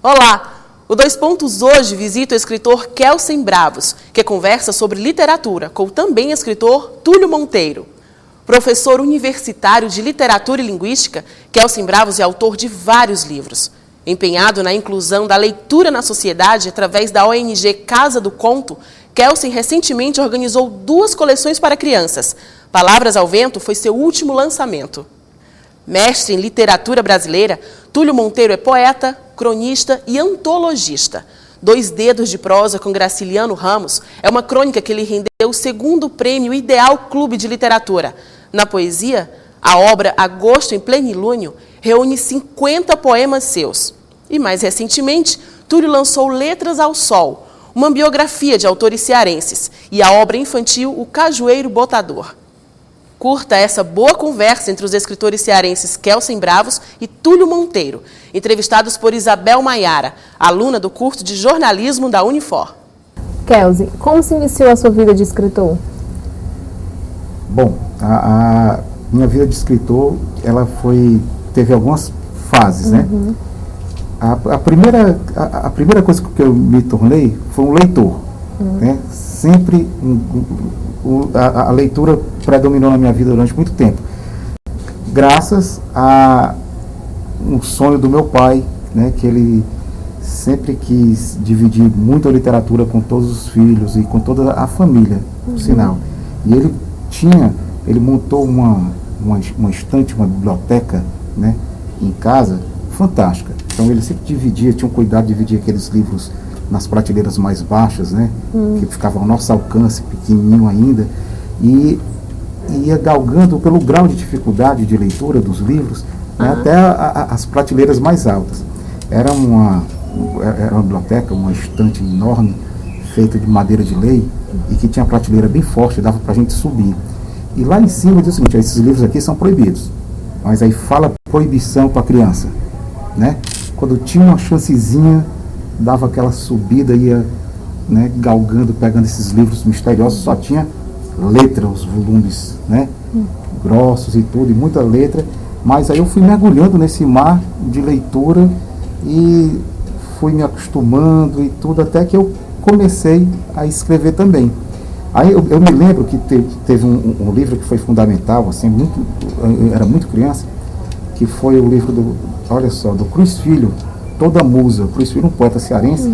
Olá! O Dois Pontos hoje visita o escritor Kelsen Bravos, que conversa sobre literatura com o também escritor Túlio Monteiro. Professor universitário de literatura e linguística, Kelsen Bravos é autor de vários livros. Empenhado na inclusão da leitura na sociedade através da ONG Casa do Conto, Kelsen recentemente organizou 2 coleções para crianças. Palavras ao Vento foi seu último lançamento. Mestre em literatura brasileira, Túlio Monteiro é poeta, cronista e antologista. 2 Dedos de Prosa com Graciliano Ramos é uma crônica que lhe rendeu o 2º prêmio Ideal Clube de Literatura. Na poesia, a obra Agosto em Plenilúnio reúne 50 poemas seus. E mais recentemente, Túlio lançou Letras ao Sol, uma biografia de autores cearenses, e a obra infantil O Cajueiro Botador. Curta essa boa conversa entre os escritores cearenses Kelsen Bravos e Túlio Monteiro, entrevistados por Isabel Maiara, aluna do curso de jornalismo da Unifor. Kelsen, como se iniciou a sua vida de escritor? Bom, a minha vida de escritor, ela teve algumas fases, né? A primeira coisa que eu me tornei foi um leitor, né? Sempre a leitura predominou na minha vida durante muito tempo, graças a um sonho do meu pai, né, que ele sempre quis dividir muito a literatura com todos os filhos e com toda a família, por sinal. E ele montou uma estante, uma biblioteca, né, em casa, fantástica. Então ele sempre tinha um cuidado de dividir aqueles livros nas prateleiras mais baixas, né, que ficavam ao nosso alcance, pequenininho ainda, e ia galgando pelo grau de dificuldade de leitura dos livros, né, até as prateleiras mais altas. Era uma biblioteca, uma estante enorme, feita de madeira de lei, e que tinha prateleira bem forte, dava para a gente subir. E lá em cima diz o seguinte: esses livros aqui são proibidos, mas aí fala proibição para criança, né? Quando tinha uma chancezinha, dava aquela subida, ia, né, galgando, pegando esses livros misteriosos, só tinha letra, os volumes, né, grossos e tudo, e muita letra, mas aí eu fui mergulhando nesse mar de leitura e fui me acostumando e tudo, até que eu comecei a escrever também. Aí eu me lembro que teve um livro que foi fundamental, assim, eu era muito criança, que foi o livro do Cruz Filho, Toda Musa. Cruz Filho, um poeta cearense,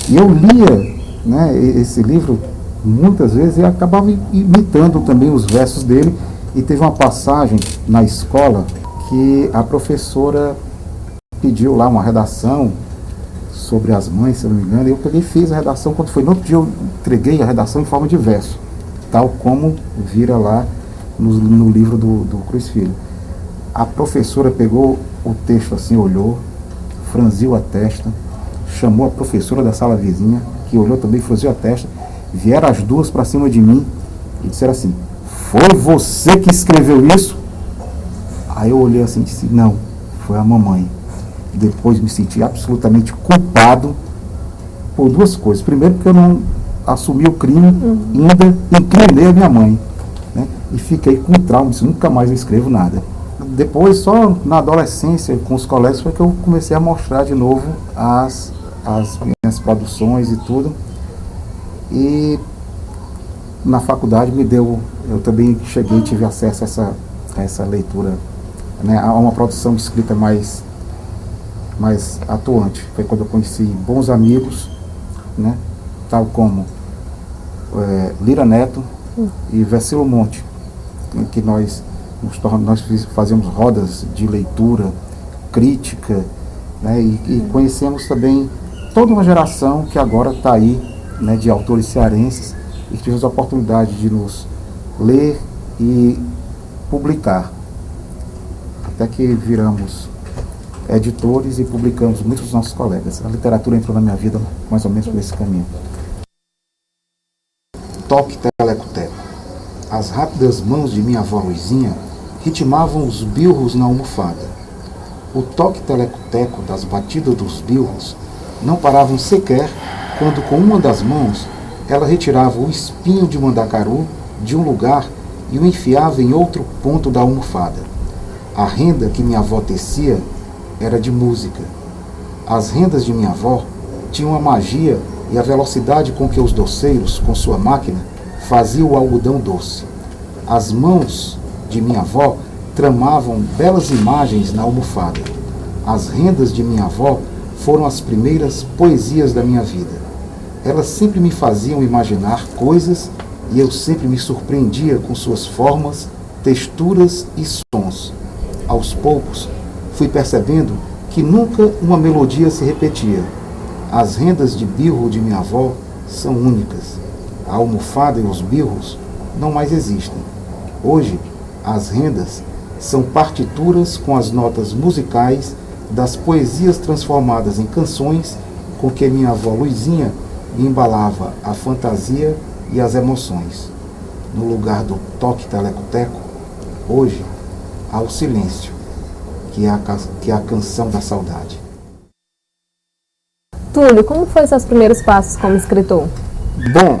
e eu lia, né, esse livro muitas vezes e acabava imitando também os versos dele. E teve uma passagem na escola que a professora pediu lá uma redação sobre as mães, se eu não me engano, e eu peguei e fiz a redação. Quando foi no outro dia, eu entreguei a redação em forma de verso, tal como vira lá no livro do Cruz Filho. A professora pegou o texto assim, olhou, franziu a testa, chamou a professora da sala vizinha, que olhou também, franziu a testa, vieram as 2 para cima de mim e disseram assim: foi você que escreveu isso? Aí eu olhei assim e disse: não, foi a mamãe. E depois me senti absolutamente culpado por 2 coisas. Primeiro, porque eu não assumi o crime, ainda incriminei a minha mãe, né? E fiquei com trauma, disse: nunca mais eu escrevo nada. Depois, só na adolescência, com os colegas, foi que eu comecei a mostrar de novo as minhas produções e tudo. E na faculdade eu também cheguei e tive acesso a essa leitura, né, a uma produção de escrita mais atuante. Foi quando eu conheci bons amigos, né, tal como Lira Neto e Vecilo Monte, em que nós fazemos rodas de leitura crítica, né, e conhecemos também toda uma geração que agora está aí, né, de autores cearenses, e tivemos a oportunidade de nos ler e publicar, até que viramos editores e publicamos muitos dos nossos colegas. A literatura entrou na minha vida mais ou menos por esse caminho. Toque teleco-teco. As rápidas mãos de minha avó Luizinha ritmavam os bilros na almofada. O toque teleco-teco das batidas dos bilros não paravam sequer quando, com uma das mãos, ela retirava o espinho de mandacaru de um lugar e o enfiava em outro ponto da almofada. A renda que minha avó tecia era de música. As rendas de minha avó tinham a magia e a velocidade com que os doceiros, com sua máquina, faziam o algodão doce. As mãos de minha avó tramavam belas imagens na almofada. As rendas de minha avó foram as primeiras poesias da minha vida. Elas sempre me faziam imaginar coisas e eu sempre me surpreendia com suas formas, texturas e sons. Aos poucos, fui percebendo que nunca uma melodia se repetia. As rendas de birro de minha avó são únicas. A almofada e os birros não mais existem. Hoje, as rendas são partituras com as notas musicais das poesias transformadas em canções com que minha avó Luizinha me embalava a fantasia e as emoções. No lugar do toque teleco-teco, hoje há o silêncio, que é a canção da saudade. Túlio, como foram seus primeiros passos como escritor? Bom,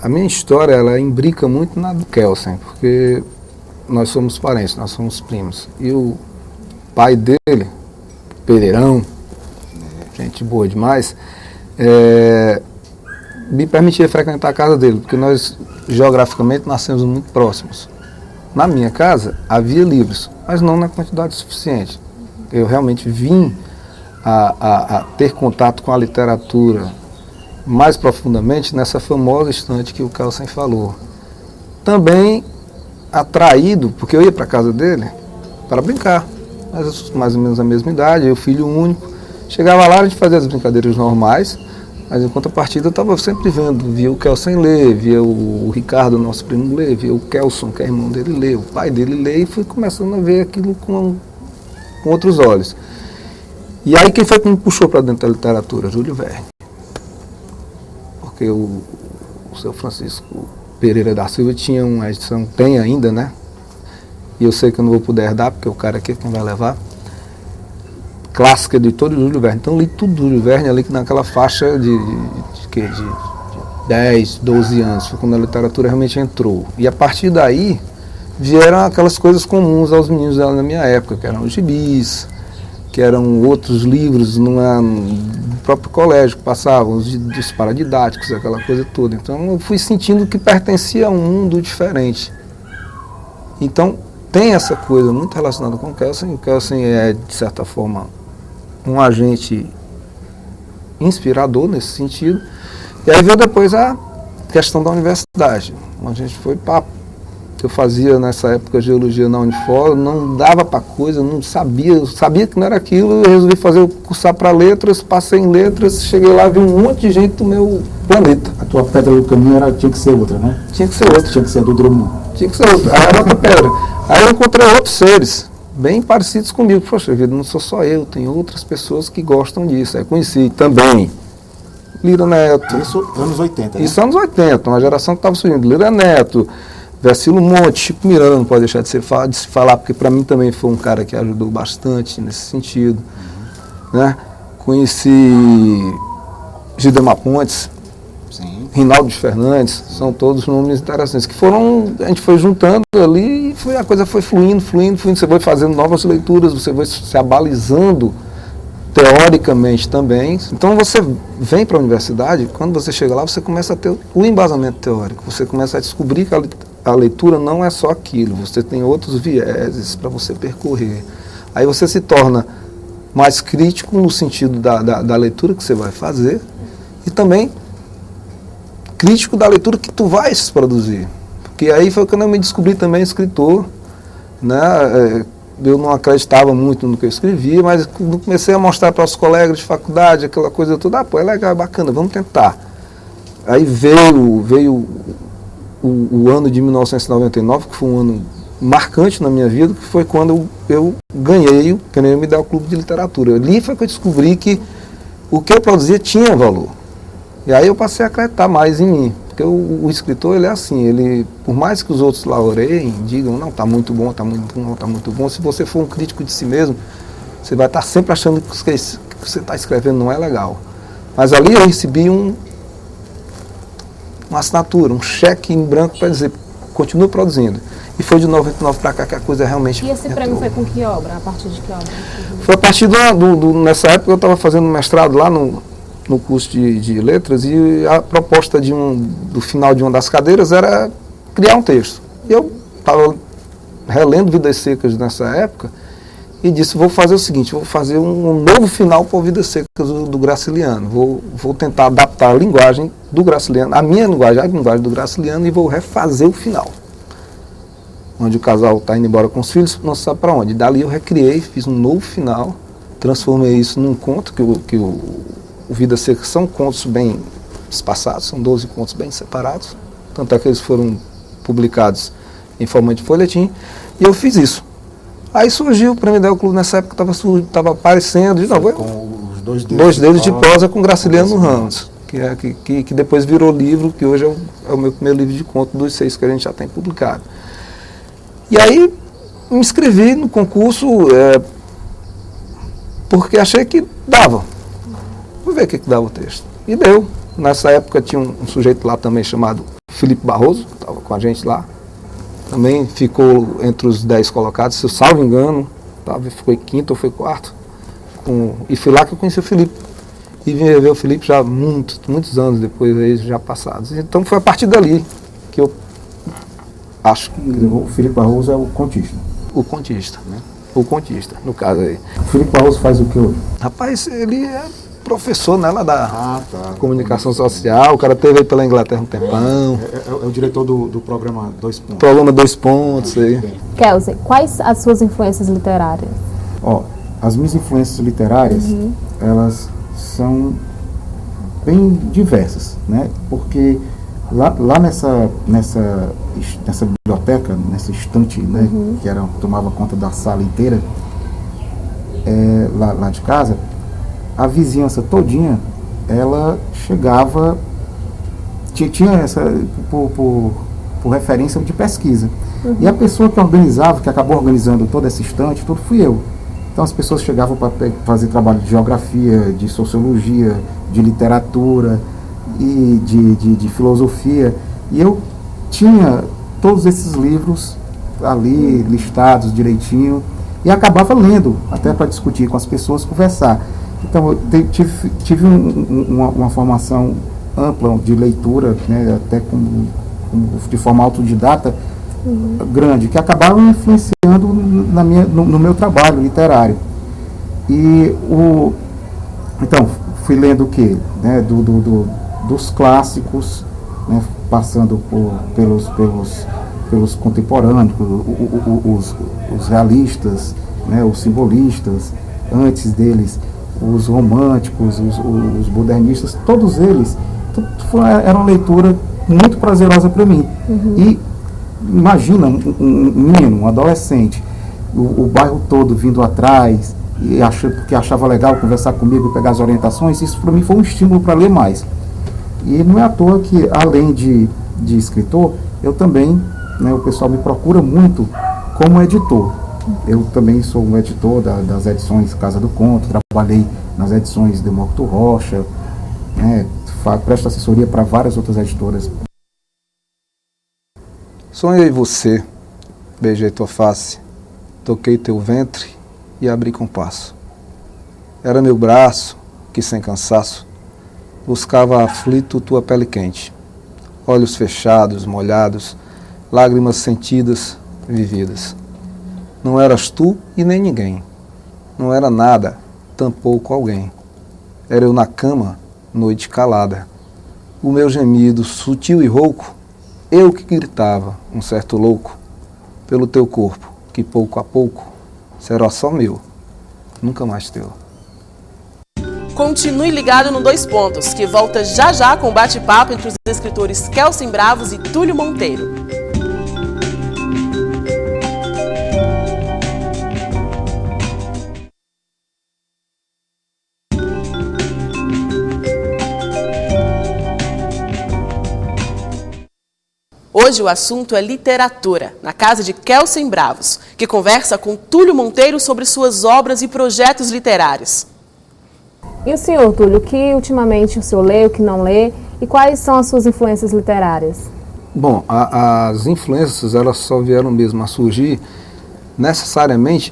a minha história, ela imbrica muito na do Kelsen, porque nós somos parentes, nós somos primos. E o pai dele, Pereirão, gente boa demais, me permitia frequentar a casa dele, porque nós, geograficamente, nascemos muito próximos. Na minha casa, havia livros, mas não na quantidade suficiente. Eu realmente vim a ter contato com a literatura mais profundamente nessa famosa estante que o Kelsen falou. Também atraído, porque eu ia para a casa dele para brincar, mais ou menos a mesma idade, eu filho único. Chegava lá, a gente fazia as brincadeiras normais, mas em contrapartida eu estava sempre vendo, via o Kelsen ler, via o Ricardo, nosso primo, ler, via o Kelson, que é irmão dele, ler, o pai dele ler, e fui começando a ver aquilo com outros olhos. E aí quem foi que me puxou para dentro da literatura? Júlio Verne. Porque o seu Francisco Pereira da Silva tinha uma edição, tem ainda, né? E eu sei que eu não vou poder dar, porque o cara aqui é quem vai levar. Clássica de todo o Júlio Verne. Então li tudo do Júlio Verne ali naquela faixa de 10, 12 anos. Foi quando a literatura realmente entrou. E a partir daí vieram aquelas coisas comuns aos meninos na minha época, que eram os gibis, que eram outros livros no próprio colégio que passavam, os paradidáticos, aquela coisa toda. Então eu fui sentindo que pertencia a um mundo diferente. Então tem essa coisa muito relacionada com o Kelsen. O Kelsen é, de certa forma, um agente inspirador nesse sentido. E aí veio depois a questão da universidade. A gente foi papo. Eu fazia nessa época geologia na Unifor, não dava para coisa, não sabia, eu sabia que não era aquilo, eu resolvi cursar para letras, passei em letras, cheguei lá, vi um monte de gente do meu planeta. A tua pedra do caminho tinha que ser outra, né? Tinha que ser outra. Tinha que ser do Drummond. Tinha que ser outra. Aí era outra pedra. Aí eu encontrei outros seres, bem parecidos comigo. Poxa vida, não sou só eu, tem outras pessoas que gostam disso. Aí conheci também Lira Neto. Isso anos 80, né? Isso anos 80, uma geração que estava surgindo. Lira Neto, Versilo Monte, Chico Miranda, não pode deixar de se falar, porque para mim também foi um cara que ajudou bastante nesse sentido. Né? Conheci Gidemar Pontes, Sim. Rinaldo Fernandes, são todos nomes interessantes, que foram, a gente foi juntando ali e a coisa foi fluindo, você vai fazendo novas leituras, você vai se abalizando teoricamente também. Então você vem para a universidade, quando você chega lá, você começa a ter o embasamento teórico, você começa a descobrir que a leitura não é só aquilo, você tem outros vieses para você percorrer. Aí você se torna mais crítico no sentido da leitura que você vai fazer e também crítico da leitura que tu vais produzir. Porque aí foi quando eu me descobri também escritor, né? Eu não acreditava muito no que eu escrevia, mas quando comecei a mostrar para os colegas de faculdade, aquela coisa toda, pô, é legal, é bacana, vamos tentar. Aí veio o ano de 1999, que foi um ano marcante na minha vida, que foi quando eu ganhei o Prêmio Ideal Clube de Literatura. Ali foi que eu descobri que o que eu produzia tinha valor. E aí eu passei a acreditar mais em mim. Porque o escritor, ele é assim, ele, por mais que os outros laureiem, digam, não, está muito bom, está muito bom, está muito bom, se você for um crítico de si mesmo, você vai estar sempre achando que o que você está escrevendo não é legal. Mas ali eu recebi uma assinatura, um cheque em branco para dizer, continue produzindo. E foi de 99 para cá que a coisa realmente E esse prêmio entrou. foi com que obra? A partir de que obra? Foi a partir nessa época eu estava fazendo mestrado lá no curso de letras e a proposta do final de uma das cadeiras era criar um texto. E eu estava relendo Vidas Secas nessa época e disse, vou fazer o seguinte, vou fazer um novo final para o Vidas Secas do Graciliano. Vou tentar adaptar a linguagem do Graciliano, a linguagem do Graciliano, e vou refazer o final. Onde o casal está indo embora com os filhos, não se sabe para onde. Dali eu recriei, fiz um novo final, transformei isso num conto, que o Vidas Secas são contos bem espaçados, são 12 contos bem separados, tanto é que eles foram publicados em forma de folhetim, e eu fiz isso. Aí surgiu o Prêmio Del Clube nessa época, estava aparecendo, Com os dois dedos de prosa com Graciliano Ramos, que depois virou livro, que hoje é o meu primeiro livro de conto dos 6 que a gente já tem publicado. E aí me inscrevi no concurso porque achei que dava. Vou ver o que dava o texto. E deu. Nessa época tinha um sujeito lá também chamado Felipe Barroso, que estava com a gente lá. Também ficou entre os 10 colocados, se eu salvo engano, foi quinto ou foi quarto. E foi lá que eu conheci o Felipe. E vim ver o Felipe já muitos anos depois, aí, já passados. Então foi a partir dali que eu acho que... O Felipe Barroso é o contista. O contista, né? O contista, no caso aí. O Felipe Barroso faz o que hoje? Rapaz, ele é professor, né, lá da comunicação social. O cara teve aí pela Inglaterra um tempão. É o diretor do programa 2 Pontos. Programa 2 Pontos aí. Kelsey, quais as suas influências literárias? As minhas influências literárias, elas são bem diversas, né? Porque lá nessa biblioteca, nessa estante, né, que tomava conta da sala inteira, lá de casa, a vizinhança todinha, ela chegava, tinha essa, por referência de pesquisa. E a pessoa que organizava, que acabou organizando toda essa estante, tudo fui eu. Então as pessoas chegavam para fazer trabalho de geografia, de sociologia, de literatura e de filosofia. E eu tinha todos esses livros ali listados direitinho e acabava lendo, até para discutir com as pessoas, conversar. Então eu tive uma formação ampla de leitura, né, até de forma autodidata, grande, que acabava influenciando no meu trabalho literário. E então fui lendo o quê? Né, dos clássicos, né, passando pelos contemporâneos, os realistas, né, os simbolistas, antes deles os românticos, os modernistas, todos eles. Era uma leitura muito prazerosa para mim. E imagina um menino, um adolescente, o bairro todo vindo atrás, e porque achava legal conversar comigo, pegar as orientações. Isso para mim foi um estímulo para ler mais. E não é à toa que, além de escritor, eu também, né, o pessoal me procura muito como editor. Eu também sou um editor das edições Casa do Conto, trabalhei nas edições Demócrito Rocha, né, presto assessoria para várias outras editoras. Sonhei você, beijei tua face, toquei teu ventre e abri compasso. Era meu braço que, sem cansaço, buscava aflito tua pele quente. Olhos fechados, molhados, lágrimas sentidas, vividas. Não eras tu e nem ninguém. Não era nada, tampouco alguém. Era eu na cama, noite calada. O meu gemido, sutil e rouco, eu que gritava, um certo louco, pelo teu corpo, que pouco a pouco será só meu, nunca mais teu. Continue ligado no 2 Pontos, que volta já já com bate-papo entre os escritores Kelsey Bravos e Túlio Monteiro. Hoje o assunto é literatura, na casa de Kelsey Bravos, que conversa com Túlio Monteiro sobre suas obras e projetos literários. E o senhor, Túlio, o que ultimamente o senhor lê, o que não lê, e quais são as suas influências literárias? Bom, as influências, elas só vieram mesmo a surgir necessariamente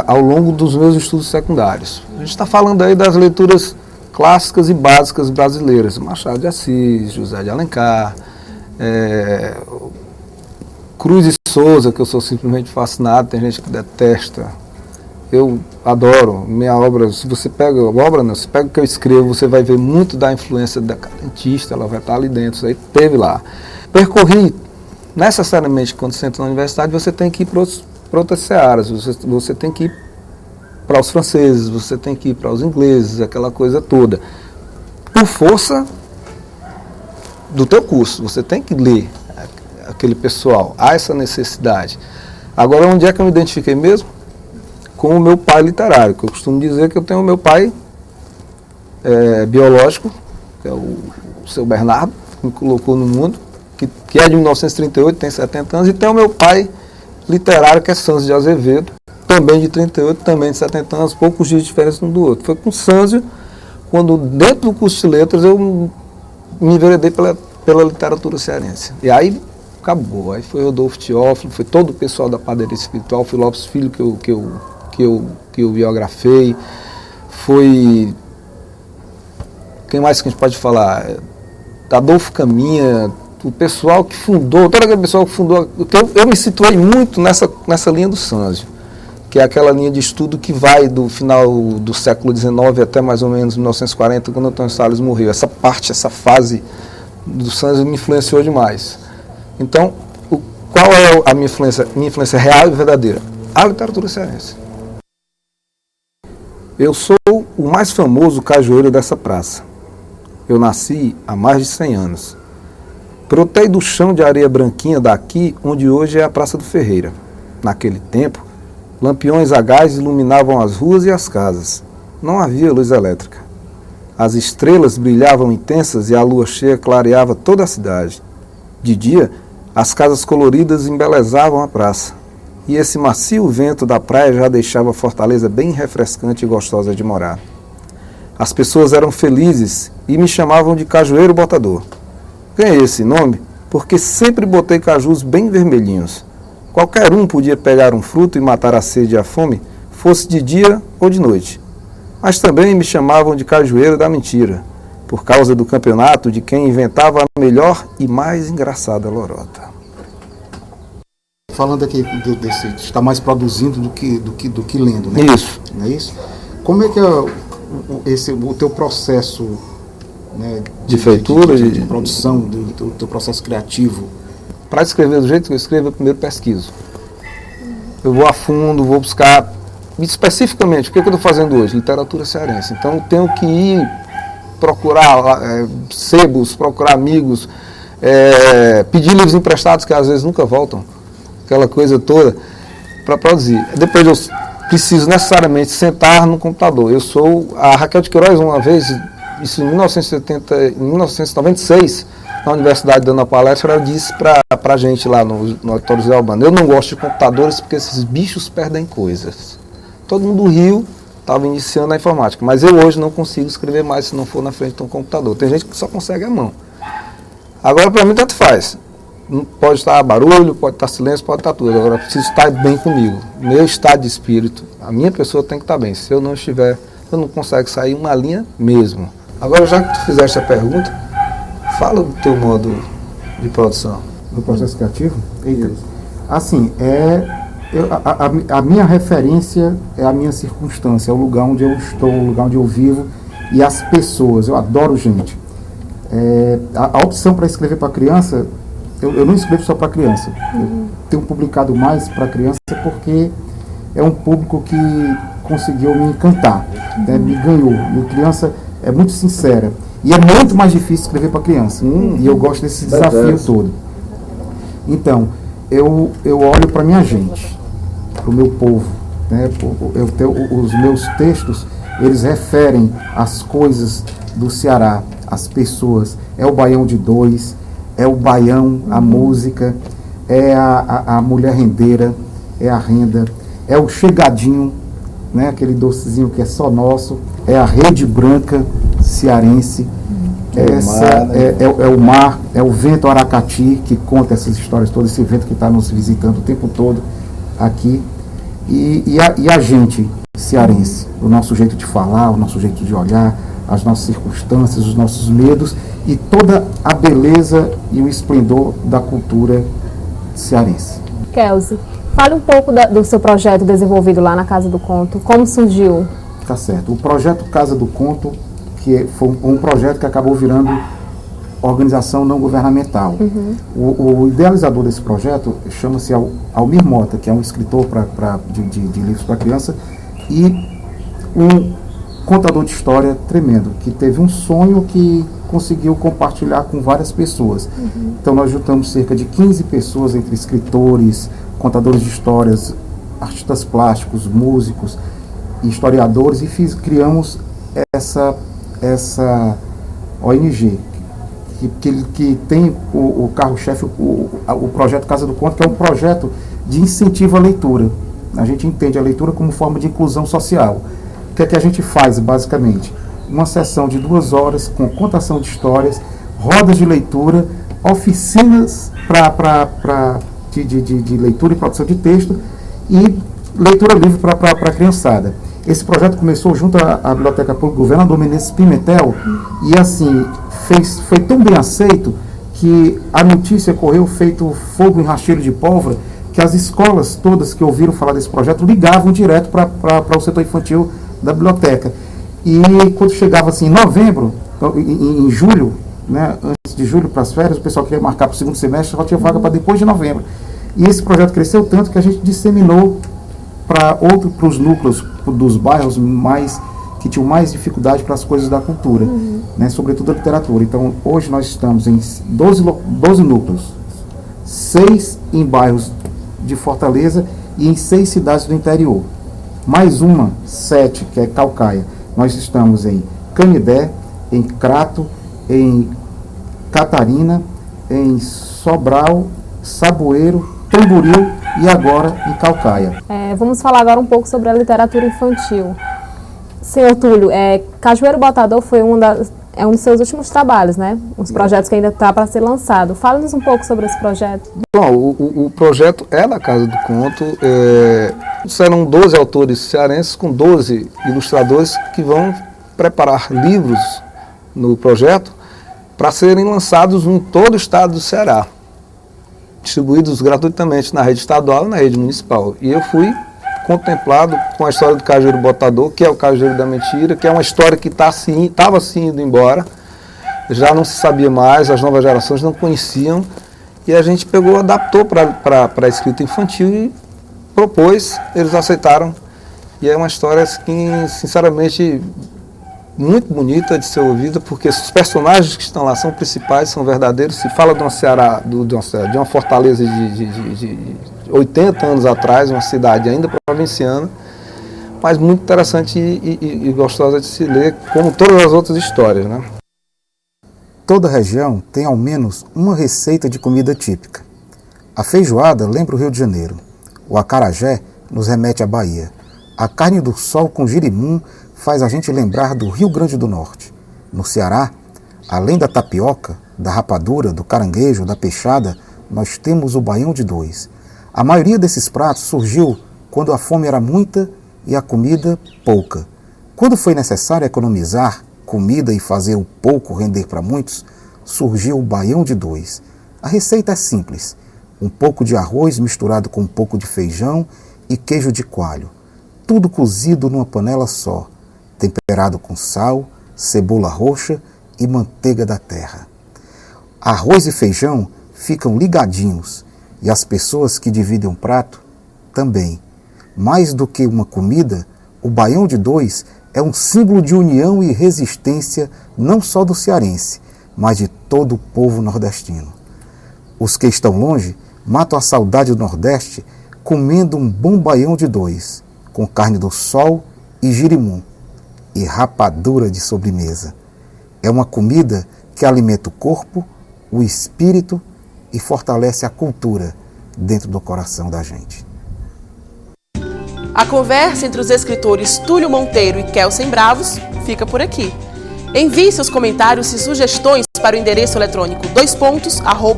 ao longo dos meus estudos secundários. A gente está falando aí das leituras clássicas e básicas brasileiras, Machado de Assis, José de Alencar, Cruz e Souza, que eu sou simplesmente fascinado, tem gente que detesta. Eu adoro minha obra. Se você pega a obra, não, se pega o que eu escrevo, você vai ver muito da influência decadentista, ela vai estar ali dentro, isso aí teve lá. Percorri, necessariamente, quando você entra na universidade, você tem que ir para outras searas, você tem que ir para os franceses, você tem que ir para os ingleses, aquela coisa toda. Por força do teu curso, você tem que ler aquele pessoal, há essa necessidade. Agora, onde é que eu me identifiquei mesmo? Com o meu pai literário, que eu costumo dizer que eu tenho o meu pai biológico, que é o seu Bernardo, que me colocou no mundo, que é de 1938, tem 70 anos, e tem o meu pai literário, que é Sâncio de Azevedo, também de 38, também de 70 anos, poucos dias de diferença um do outro. Foi com Sâncio, quando dentro do curso de letras eu me enveredei pela literatura cearense. E aí acabou, aí foi Rodolfo Teófilo, foi todo o pessoal da Padaria Espiritual, foi Lopes Filho que eu biografei, foi... Quem mais que a gente pode falar? Adolfo Caminha, o pessoal que fundou, todo aquele pessoal que fundou, eu me situei muito nessa linha do Sâncio, que é aquela linha de estudo que vai do final do século XIX até mais ou menos 1940, quando Antônio Salles morreu. Essa fase do Sâncio me influenciou demais. Então, qual é a minha influência real e verdadeira? A literatura cearense. Eu sou o mais famoso cajueiro dessa praça. Eu nasci há mais de 100 anos. Brotei do chão de areia branquinha daqui, onde hoje é a Praça do Ferreira. Naquele tempo, lampiões a gás iluminavam as ruas e as casas. Não havia luz elétrica. As estrelas brilhavam intensas e a lua cheia clareava toda a cidade. De dia, as casas coloridas embelezavam a praça. E esse macio vento da praia já deixava a Fortaleza bem refrescante e gostosa de morar. As pessoas eram felizes e me chamavam de Cajueiro Botador. Ganhei esse nome porque sempre botei cajus bem vermelhinhos. Qualquer um podia pegar um fruto e matar a sede e a fome, fosse de dia ou de noite. Mas também me chamavam de Cajueiro da Mentira, por causa do campeonato de quem inventava a melhor e mais engraçada lorota. Falando aqui desse, está mais produzindo do que lendo, né? Isso. Não é isso? Como é que é o teu processo, né, de feitura, de produção, do teu processo criativo? Para escrever do jeito que eu escrevo, eu primeiro pesquiso. Eu vou a fundo, vou buscar especificamente o que eu estou fazendo hoje, literatura cearense. Então eu tenho que ir procurar sebos, procurar amigos, pedir livros emprestados que às vezes nunca voltam, aquela coisa toda, para produzir. Depois eu preciso necessariamente sentar no computador. A Raquel de Queiroz, uma vez, isso em 1996, na universidade dando a palestra, ela disse para a gente lá no auditório Zé Albano: eu não gosto de computadores porque esses bichos perdem coisas. Todo mundo riu, estava iniciando a informática, mas eu hoje não consigo escrever mais se não for na frente de um computador. Tem gente que só consegue a mão. Agora, para mim, tanto faz. Pode estar barulho, pode estar silêncio, pode estar tudo. Agora, eu preciso estar bem comigo. Meu estado de espírito, a minha pessoa tem que estar bem. Se eu não estiver, eu não consigo sair uma linha mesmo. Agora, já que tu fizeste a pergunta, fala do teu modo de produção. Do processo criativo? Assim, a minha referência é a minha circunstância, é o lugar onde eu estou, o lugar onde eu vivo e as pessoas. Eu adoro gente. A opção para escrever para criança, eu não escrevo só para criança. Eu tenho publicado mais para criança porque é um público que conseguiu me encantar, né? Me ganhou. Minha criança é muito sincera. E é muito mais difícil escrever para criança. E eu gosto desse desafio todo. Então, eu olho para minha gente, para o meu povo. Né? Os meus textos, eles referem as coisas do Ceará, as pessoas. É o baião de dois, é o baião, a música, é a mulher rendeira, é a renda, é o chegadinho, né? Aquele docezinho que é só nosso, é a rede branca cearense, É o mar, é o vento Aracati que conta essas histórias todas, esse vento que está nos visitando o tempo todo aqui. E a gente cearense, o nosso jeito de falar, o nosso jeito de olhar, as nossas circunstâncias, os nossos medos e toda a beleza e o esplendor da cultura cearense. Kelsey, fale um pouco do seu projeto desenvolvido lá na Casa do Conto, como surgiu? Tá certo. O projeto Casa do Conto, que foi um projeto que acabou virando organização não governamental. O idealizador desse projeto chama-se Almir Mota, que é um escritor de livros para criança e um contador de história tremendo, que teve um sonho que conseguiu compartilhar com várias pessoas. Então nós juntamos cerca de 15 pessoas, entre escritores, contadores de histórias, artistas plásticos, músicos, historiadores, e criamos essa ONG, que tem o carro-chefe, o projeto Casa do Conto, que é um projeto de incentivo à leitura. A gente entende a leitura como forma de inclusão social. O que é que a gente faz, basicamente? Uma sessão de 2 horas com contação de histórias, rodas de leitura, oficinas de leitura e produção de texto e leitura livre para a criançada. Esse projeto começou junto à Biblioteca Pública Governador Menezes Pimentel e, assim, foi tão bem aceito que a notícia correu feito fogo em rastilho de pólvora, que as escolas todas que ouviram falar desse projeto ligavam direto para o setor infantil da biblioteca. E quando chegava assim, em novembro, em julho, né, antes de julho para as férias, o pessoal queria marcar para o segundo semestre, só tinha vaga para depois de novembro. E esse projeto cresceu tanto que a gente disseminou para os núcleos dos bairros que tinham mais dificuldade para as coisas da cultura, né, sobretudo a literatura. Então, hoje nós estamos em 12 núcleos, 6 em bairros de Fortaleza e em 6 cidades do interior. Mais 7, que é Caucaia. Nós estamos em Canidé, em Crato, em Catarina, em Sobral, Saboeiro, Tamboril e agora em Caucaia. Vamos falar agora um pouco sobre a literatura infantil. Senhor Túlio, Cajueiro Botador foi um dos seus últimos trabalhos, né? Os projetos que ainda está para ser lançado. Fala-nos um pouco sobre esse projeto. Bom, o projeto é da Casa do Conto. Serão 12 autores cearenses com 12 ilustradores que vão preparar livros no projeto para serem lançados em todo o estado do Ceará, distribuídos gratuitamente na rede estadual e na rede municipal. E eu fui contemplado com a história do Cajueiro Botador, que é o Cajueiro da Mentira, que é uma história que estava assim indo embora, já não se sabia mais, as novas gerações não conheciam, e a gente pegou, adaptou para a escrita infantil e propôs, eles aceitaram. E é uma história, assim, sinceramente, muito bonita de ser ouvida, porque os personagens que estão lá são principais, são verdadeiros. Se fala de uma Ceará, de uma Fortaleza de 80 anos atrás, uma cidade ainda provinciana, mas muito interessante e gostosa de se ler, como todas as outras histórias, né? Toda região tem ao menos uma receita de comida típica. A feijoada lembra o Rio de Janeiro. O acarajé nos remete à Bahia. A carne do sol com girimum faz a gente lembrar do Rio Grande do Norte. No Ceará, além da tapioca, da rapadura, do caranguejo, da peixada, nós temos o baião de dois. A maioria desses pratos surgiu quando a fome era muita e a comida pouca. Quando foi necessário economizar comida e fazer o pouco render para muitos, surgiu o baião de dois. A receita é simples: um pouco de arroz misturado com um pouco de feijão e queijo de coalho. Tudo cozido numa panela só, temperado com sal, cebola roxa e manteiga da terra. Arroz e feijão ficam ligadinhos e as pessoas que dividem um prato também. Mais do que uma comida, o baião de dois é um símbolo de união e resistência não só do cearense, mas de todo o povo nordestino. Os que estão longe matam a saudade do Nordeste comendo um bom baião de dois, com carne do sol e girimum, e rapadura de sobremesa. É uma comida que alimenta o corpo, o espírito e fortalece a cultura dentro do coração da gente. A conversa entre os escritores Túlio Monteiro e Kelsey Bravos fica por aqui. Envie seus comentários e sugestões para o endereço eletrônico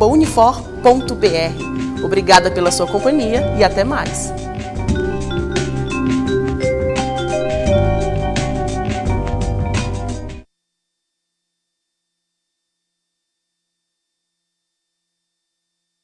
@unifor.br. Obrigada pela sua companhia e até mais.